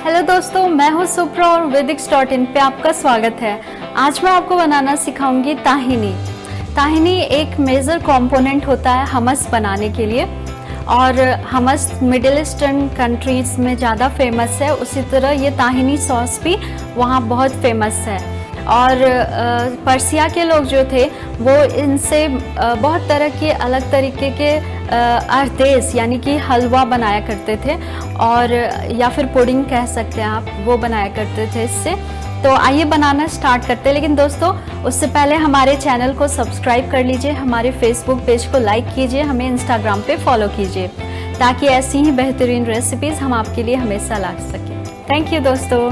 Hello दोस्तों, मैं हूँ सुप्रा और Vedix.in पे आपका स्वागत है। आज मैं आपको बनाना सिखाऊंगी ताहिनी। ताहिनी एक मेजर कंपोनेंट होता है हमस बनाने के लिए और हमस मिडिल ईस्टर्न कंट्रीज़ में ज़्यादा फेमस है। उसी तरह ये ताहिनी सॉस भी वहाँ बहुत फेमस है। और पर्सिया के लोग जो थे वो इनसे बहुत तरह के अलग तरीके के अरदेस यानी कि हलवा बनाया करते थे और या फिर पुडिंग कह सकते हैं आप, वो बनाया करते थे इससे। तो आइए बनाना स्टार्ट करते हैं। लेकिन दोस्तों उससे पहले हमारे चैनल को सब्सक्राइब कर लीजिए, हमारे फेसबुक पेज को लाइक कीजिए, हमें इंस्टाग्राम पे फॉलो कीजिए ताकि ऐसी ही बेहतरीन रेसिपीज़ हम आपके लिए हमेशा ला सकें। थैंक यू दोस्तों।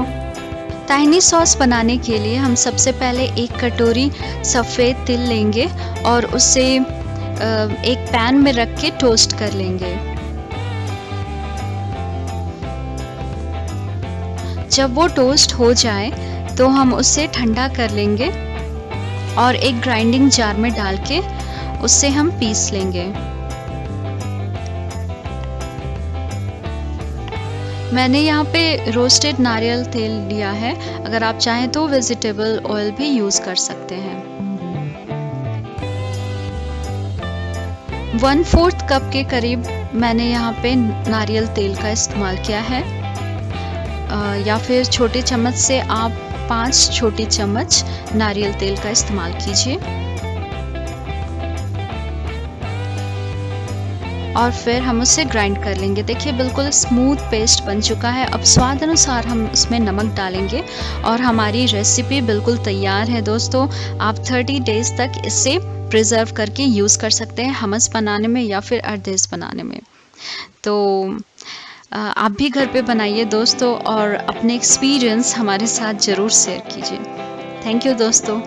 ताहिनी सॉस बनाने के लिए हम सबसे पहले एक कटोरी सफ़ेद तिल लेंगे और उसे एक पैन में रख के टोस्ट कर लेंगे। जब वो टोस्ट हो जाए तो हम उसे ठंडा कर लेंगे और एक ग्राइंडिंग जार में डाल के उससे हम पीस लेंगे। मैंने यहाँ पे रोस्टेड नारियल तेल लिया है, अगर आप चाहें तो वेजिटेबल ऑयल भी यूज़ कर सकते हैं। 1/4 कप के करीब मैंने यहाँ पे नारियल तेल का इस्तेमाल किया है, या फिर छोटे चम्मच से आप 5 छोटी चम्मच नारियल तेल का इस्तेमाल कीजिए। और फिर हम उसे ग्राइंड कर लेंगे। देखिए बिल्कुल स्मूथ पेस्ट बन चुका है। अब स्वाद अनुसार हम उसमें नमक डालेंगे और हमारी रेसिपी बिल्कुल तैयार है दोस्तों। आप 30 डेज़ तक इसे प्रिजर्व करके यूज़ कर सकते हैं हमस बनाने में या फिर अरदेस बनाने में। तो आप भी घर पे बनाइए दोस्तों और अपने एक्सपीरियंस हमारे साथ ज़रूर शेयर कीजिए। थैंक यू दोस्तों।